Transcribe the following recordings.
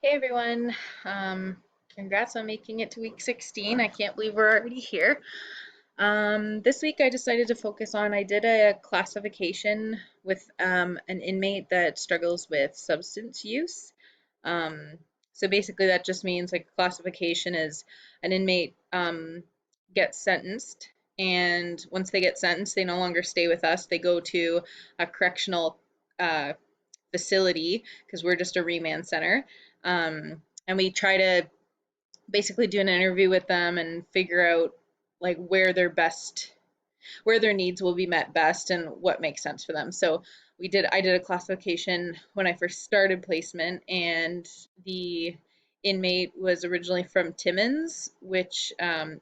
Hey everyone, um, congrats on making it to week 16. I can't believe we're already here. This week I decided to focus on, I did a classification with an inmate that struggles with substance use. Um, so basically that just means like classification is an inmate gets sentenced, and once they get sentenced, they no longer stay with us. They go to a correctional uh, facility because we're just a remand center. And we try to basically do an interview with them and figure out like where their needs will be met best and what makes sense for them. So I did a classification when I first started placement, and the inmate was originally from Timmins, which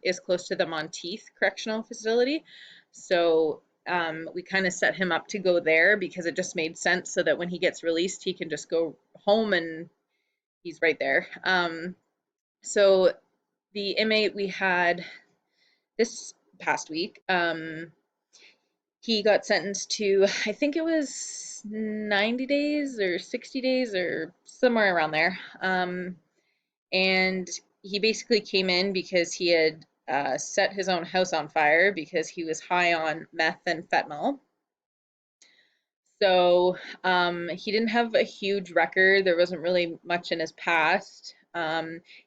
is close to the Monteith Correctional Facility. So we kind of set him up to go there because it just made sense so that when he gets released, he can just go home and he's right there. So the inmate we had this past week, he got sentenced to, I think it was 90 days or 60 days or somewhere around there. And he basically came in because he had set his own house on fire because he was high on meth and fentanyl. So he didn't have a huge record. There wasn't really much in his past.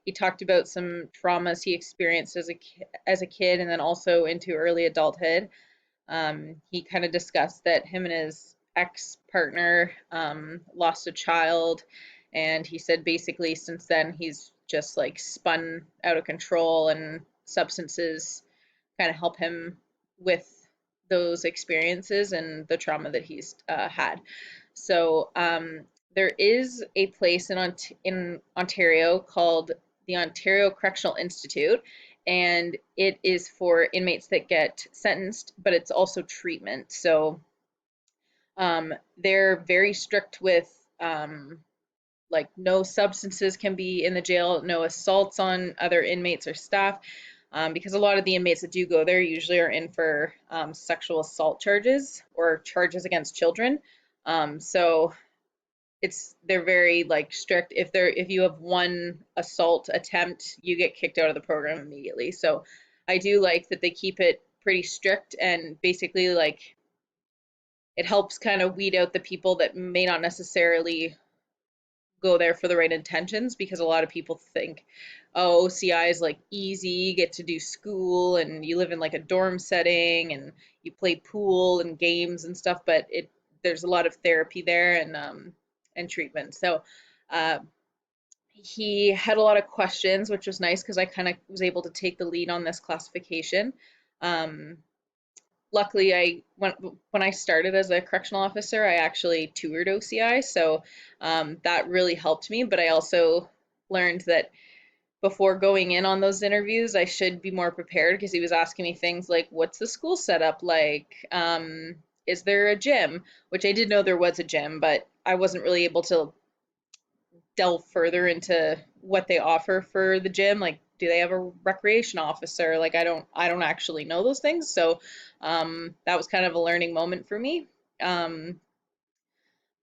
He talked about some traumas he experienced as a kid and then also into early adulthood. He kind of discussed that him and his ex-partner lost a child, and he said basically since then he's just like spun out of control, and substances kind of help him with those experiences and the trauma that he's had. So there is a place in Ontario called the Ontario Correctional Institute, and it is for inmates that get sentenced, but it's also treatment. So they're very strict with like no substances can be in the jail, no assaults on other inmates or staff, because a lot of the inmates that do go there usually are in for sexual assault charges or charges against children. So they're very like strict. If you have one assault attempt, you get kicked out of the program immediately. So I do like that they keep it pretty strict, and basically like it helps kind of weed out the people that may not necessarily go there for the right intentions, because a lot of people think, oh, OCI is like easy, you get to do school and you live in like a dorm setting and you play pool and games and stuff, but it there's a lot of therapy there and treatment. So uh, he had a lot of questions, which was nice because I kind of was able to take the lead on this classification. Um, Luckily, when I started as a correctional officer, I actually toured OCI, so that really helped me. But I also learned that before going in on those interviews, I should be more prepared because he was asking me things like, "What's the school setup like? Is there a gym?" Which I did know there was a gym, but I wasn't really able to delve further into what they offer for the gym. Like, do they have a recreation officer? Like, I don't actually know those things. So that was kind of a learning moment for me. Um,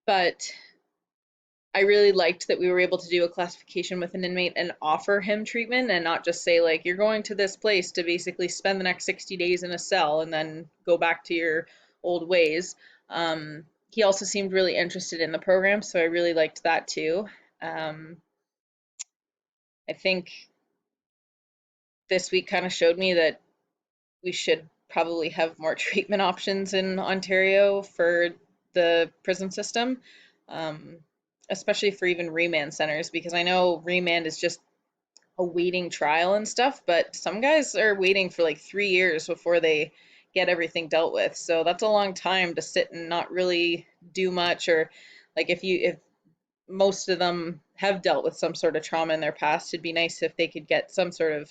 but I really liked that we were able to do a classification with an inmate and offer him treatment and not just say like you're going to this place to basically spend the next 60 days in a cell and then go back to your old ways. He also seemed really interested in the program, so I really liked that too. Um, I think this week kind of showed me that we should probably have more treatment options in Ontario for the prison system, um, especially for even remand centers, because I know remand is just a waiting trial and stuff, but some guys are waiting for like 3 years before they get everything dealt with. So that's a long time to sit and not really do much, or like if most of them have dealt with some sort of trauma in their past, it'd be nice if they could get some sort of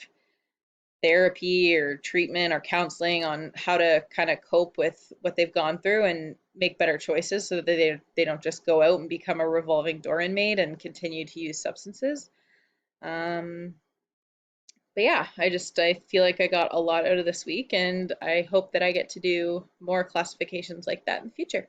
therapy or treatment or counseling on how to kind of cope with what they've gone through and make better choices so that they don't just go out and become a revolving door inmate and continue to use substances. Um, but yeah, I feel like I got a lot out of this week, and I hope that I get to do more classifications like that in the future.